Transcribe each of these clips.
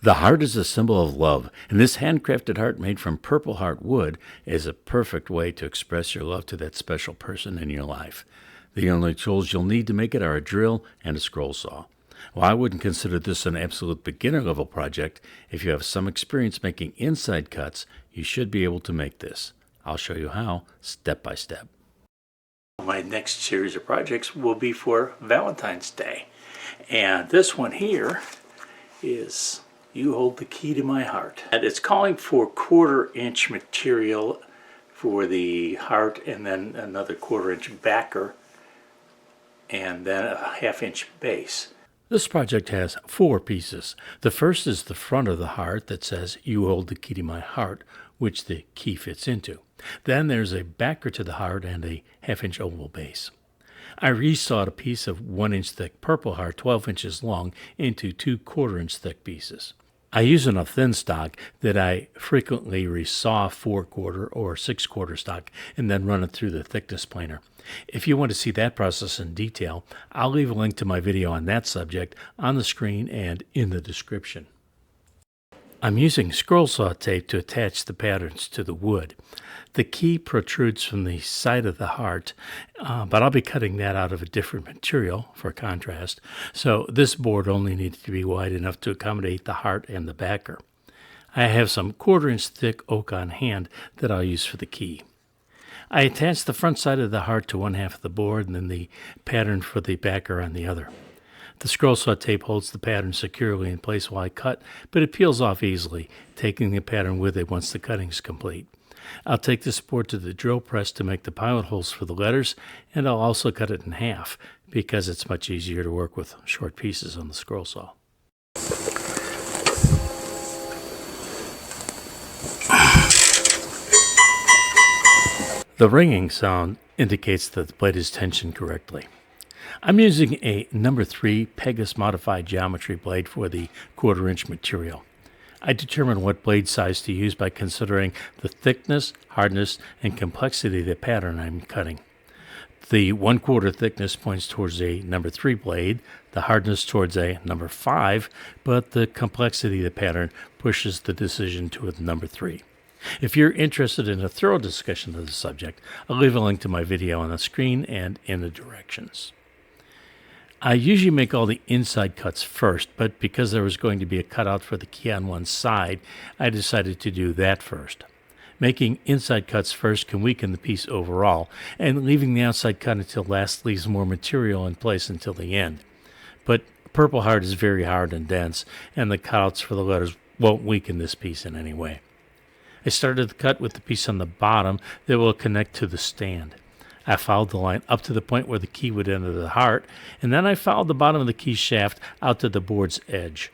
The heart is a symbol of love, and this handcrafted heart made from purple heart wood is a perfect way to express your love to that special person in your life. The only tools you'll need to make it are a drill and a scroll saw. While I wouldn't consider this an absolute beginner level project, if you have some experience making inside cuts, you should be able to make this. I'll show you how, step by step. My next series of projects will be for Valentine's Day. And this one here is You Hold the Key to My Heart. And it's calling for 1/4-inch material for the heart, and then another 1/4-inch backer, and then a 1/2-inch base. This project has 4 pieces. The first is the front of the heart that says, You Hold the Key to My Heart, which the key fits into. Then there's a backer to the heart and a 1/2-inch oval base. I resawed a piece of 1-inch thick purple heart, 12 inches long, into 2 1/4-inch thick pieces. I use enough thin stock that I frequently resaw 4/4 or 6/4 stock and then run it through the thickness planer. If you want to see that process in detail, I'll leave a link to my video on that subject on the screen and in the description. I'm using scroll saw tape to attach the patterns to the wood. The key protrudes from the side of the heart, but I'll be cutting that out of a different material for contrast, so this board only needs to be wide enough to accommodate the heart and the backer. I have some 1/4-inch thick oak on hand that I'll use for the key. I attach the front side of the heart to one half of the board and then the pattern for the backer on the other. The scroll saw tape holds the pattern securely in place while I cut, but it peels off easily, taking the pattern with it once the cutting is complete. I'll take this board to the drill press to make the pilot holes for the letters, and I'll also cut it in half because it's much easier to work with short pieces on the scroll saw. The ringing sound indicates that the blade is tensioned correctly. I'm using a number 3 Pegasus modified geometry blade for the 1/4-inch material. I determine what blade size to use by considering the thickness, hardness, and complexity of the pattern I'm cutting. The 1/4 thickness points towards a number 3 blade, the hardness towards a number 5, but the complexity of the pattern pushes the decision to a number 3. If you're interested in a thorough discussion of the subject, I'll leave a link to my video on the screen and in the directions. I usually make all the inside cuts first, but because there was going to be a cutout for the key on one side, I decided to do that first. Making inside cuts first can weaken the piece overall, and leaving the outside cut until last leaves more material in place until the end. But purple heart is very hard and dense, and the cutouts for the letters won't weaken this piece in any way. I started the cut with the piece on the bottom that will connect to the stand. I followed the line up to the point where the key would enter the heart, and then I followed the bottom of the key shaft out to the board's edge.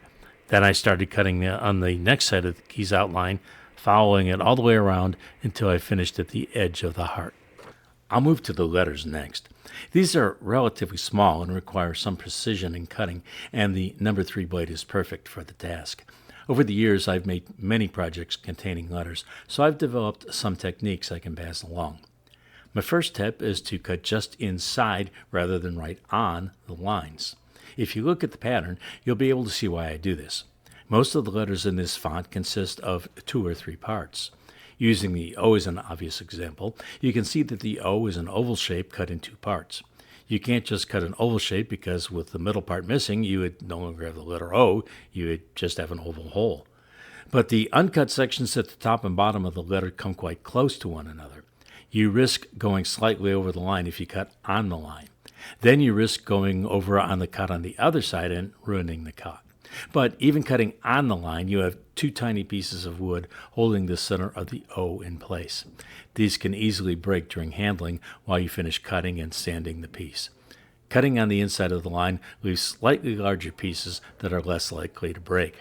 Then I started cutting on the next side of the key's outline, following it all the way around until I finished at the edge of the heart. I'll move to the letters next. These are relatively small and require some precision in cutting, and the number 3 blade is perfect for the task. Over the years, I've made many projects containing letters, so I've developed some techniques I can pass along. My first tip is to cut just inside rather than right on the lines. If you look at the pattern, you'll be able to see why I do this. Most of the letters in this font consist of 2 or 3 parts. Using the O as an obvious example, you can see that the O is an oval shape cut in 2 parts. You can't just cut an oval shape because with the middle part missing, you would no longer have the letter O, you would just have an oval hole. But the uncut sections at the top and bottom of the letter come quite close to one another. You risk going slightly over the line if you cut on the line. Then you risk going over on the cut on the other side and ruining the cut. But even cutting on the line, you have 2 tiny pieces of wood holding the center of the O in place. These can easily break during handling while you finish cutting and sanding the piece. Cutting on the inside of the line leaves slightly larger pieces that are less likely to break.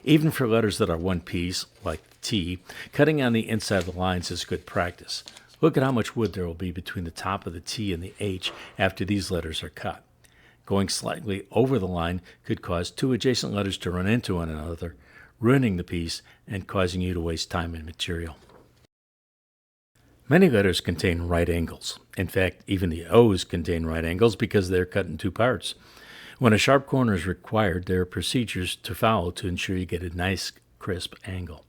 Even for letters that are one piece, like T, cutting on the inside of the lines is good practice. Look at how much wood there will be between the top of the T and the H after these letters are cut. Going slightly over the line could cause 2 adjacent letters to run into one another, ruining the piece and causing you to waste time and material. Many letters contain right angles. In fact, even the O's contain right angles because they're cut in 2 parts. When a sharp corner is required, there are procedures to follow to ensure you get a nice, crisp angle.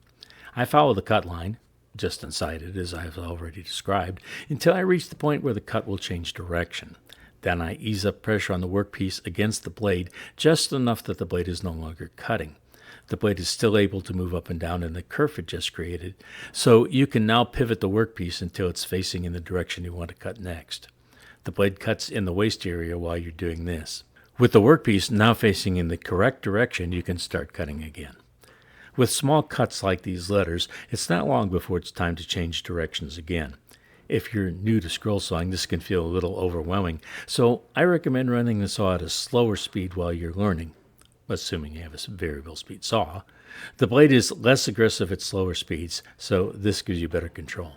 I follow the cut line, just inside it as I have already described, until I reach the point where the cut will change direction. Then I ease up pressure on the workpiece against the blade just enough that the blade is no longer cutting. The blade is still able to move up and down in the curve it just created, so you can now pivot the workpiece until it's facing in the direction you want to cut next. The blade cuts in the waist area while you're doing this. With the workpiece now facing in the correct direction, you can start cutting again. With small cuts like these letters, it's not long before it's time to change directions again. If you're new to scroll sawing, this can feel a little overwhelming, so I recommend running the saw at a slower speed while you're learning, assuming you have a variable speed saw. The blade is less aggressive at slower speeds, so this gives you better control.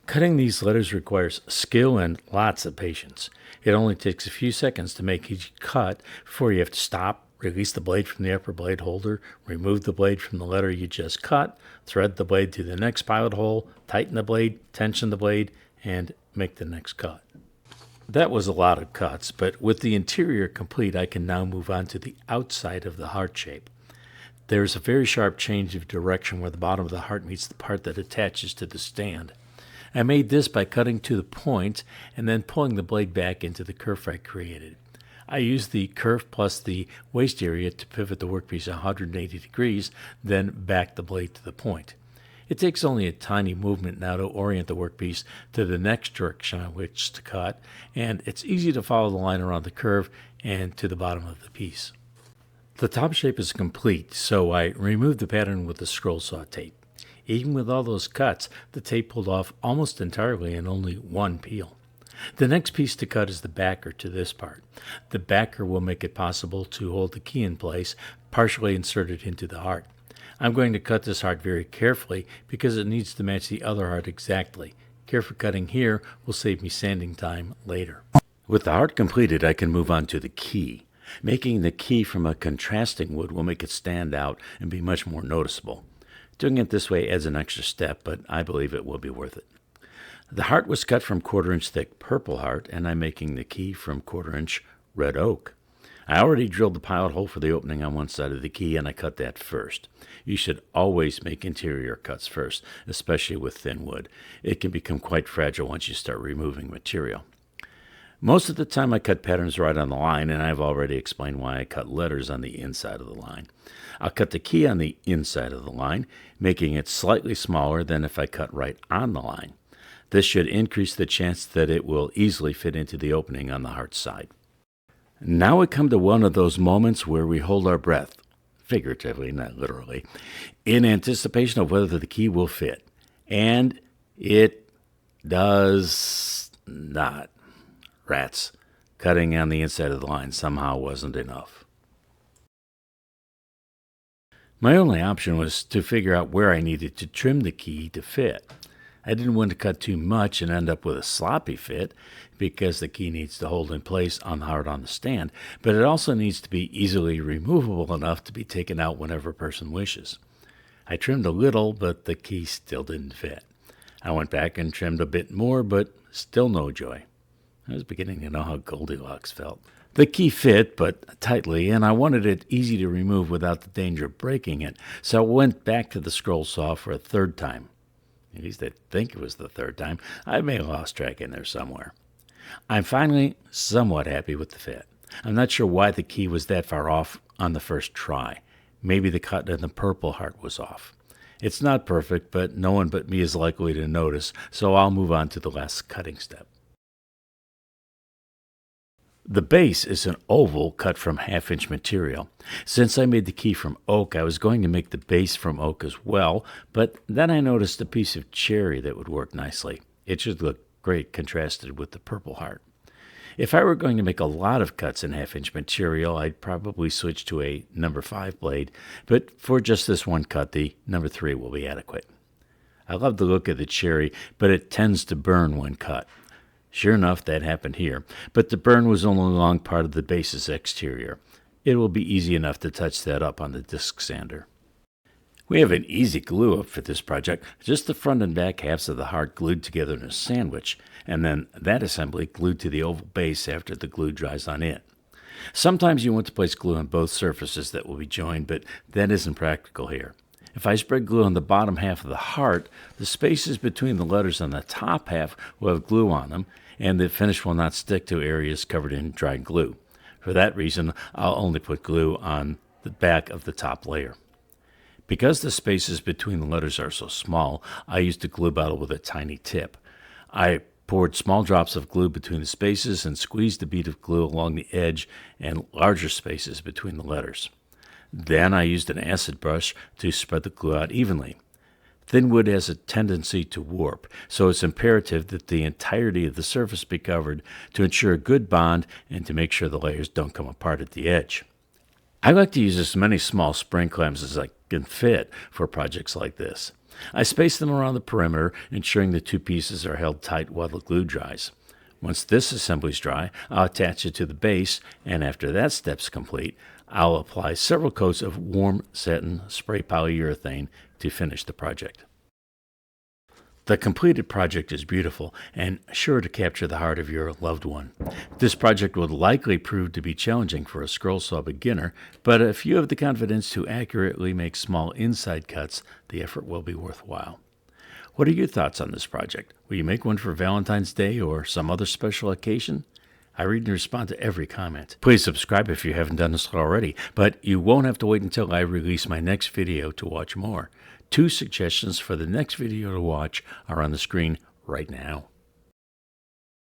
Cutting these letters requires skill and lots of patience. It only takes a few seconds to make each cut before you have to stop, release the blade from the upper blade holder, remove the blade from the letter you just cut, thread the blade to the next pilot hole, tighten the blade, tension the blade, and make the next cut. That was a lot of cuts, but with the interior complete, I can now move on to the outside of the heart shape. There's a very sharp change of direction where the bottom of the heart meets the part that attaches to the stand. I made this by cutting to the point and then pulling the blade back into the curve I created. I used the curve plus the waist area to pivot the workpiece 180 degrees, then back the blade to the point. It takes only a tiny movement now to orient the workpiece to the next direction on which to cut, and it's easy to follow the line around the curve and to the bottom of the piece. The top shape is complete, so I removed the pattern with the scroll saw tape. Even with all those cuts, the tape pulled off almost entirely in only one peel. The next piece to cut is the backer to this part. The backer will make it possible to hold the key in place, partially inserted into the heart. I'm going to cut this heart very carefully because it needs to match the other heart exactly. Careful cutting here will save me sanding time later. With the heart completed, I can move on to the key. Making the key from a contrasting wood will make it stand out and be much more noticeable. Doing it this way adds an extra step, but I believe it will be worth it. The heart was cut from 1/4-inch thick purple heart, and I'm making the key from 1/4-inch red oak. I already drilled the pilot hole for the opening on one side of the key, and I cut that first. You should always make interior cuts first, especially with thin wood. It can become quite fragile once you start removing material. Most of the time I cut patterns right on the line, and I've already explained why I cut letters on the inside of the line. I'll cut the key on the inside of the line, making it slightly smaller than if I cut right on the line. This should increase the chance that it will easily fit into the opening on the heart side. Now we come to one of those moments where we hold our breath, figuratively, not literally, in anticipation of whether the key will fit. And it does not. Rats. Cutting on the inside of the line somehow wasn't enough. My only option was to figure out where I needed to trim the key to fit. I didn't want to cut too much and end up with a sloppy fit because the key needs to hold in place on the heart on the stand, but it also needs to be easily removable enough to be taken out whenever a person wishes. I trimmed a little, but the key still didn't fit. I went back and trimmed a bit more, but still no joy. I was beginning to know how Goldilocks felt. The key fit, but tightly, and I wanted it easy to remove without the danger of breaking it, so I went back to the scroll saw for a third time. At least I think it was the third time. I may have lost track in there somewhere. I'm finally somewhat happy with the fit. I'm not sure why the key was that far off on the first try. Maybe the cut in the purple heart was off. It's not perfect, but no one but me is likely to notice, so I'll move on to the last cutting step. The base is an oval cut from 1/2-inch material. Since I made the key from oak, I was going to make the base from oak as well, but then I noticed a piece of cherry that would work nicely. It should look great contrasted with the purple heart. If I were going to make a lot of cuts in 1/2-inch material, I'd probably switch to a number 5 blade, but for just this one cut, the number 3 will be adequate. I love the look of the cherry, but it tends to burn when cut. Sure enough, that happened here, but the burn was only along part of the base's exterior. It will be easy enough to touch that up on the disc sander. We have an easy glue up for this project, just the front and back halves of the heart glued together in a sandwich, and then that assembly glued to the oval base after the glue dries on it. Sometimes you want to place glue on both surfaces that will be joined, but that isn't practical here. If I spread glue on the bottom half of the heart, the spaces between the letters on the top half will have glue on them, and the finish will not stick to areas covered in dry glue. For that reason, I'll only put glue on the back of the top layer. Because the spaces between the letters are so small, I used a glue bottle with a tiny tip. I poured small drops of glue between the spaces and squeezed a bead of glue along the edge and larger spaces between the letters. Then I used an acid brush to spread the glue out evenly. Thin wood has a tendency to warp, so it's imperative that the entirety of the surface be covered to ensure a good bond and to make sure the layers don't come apart at the edge. I like to use as many small spring clamps as I can fit for projects like this. I space them around the perimeter, ensuring the two pieces are held tight while the glue dries. Once this assembly is dry, I'll attach it to the base, and after that step's complete, I'll apply several coats of warm satin spray polyurethane to finish the project. The completed project is beautiful and sure to capture the heart of your loved one. This project would likely prove to be challenging for a scroll saw beginner, but if you have the confidence to accurately make small inside cuts, the effort will be worthwhile. What are your thoughts on this project? Will you make one for Valentine's Day or some other special occasion? I read and respond to every comment. Please subscribe if you haven't done this already, but you won't have to wait until I release my next video to watch more. 2 suggestions for the next video to watch are on the screen right now.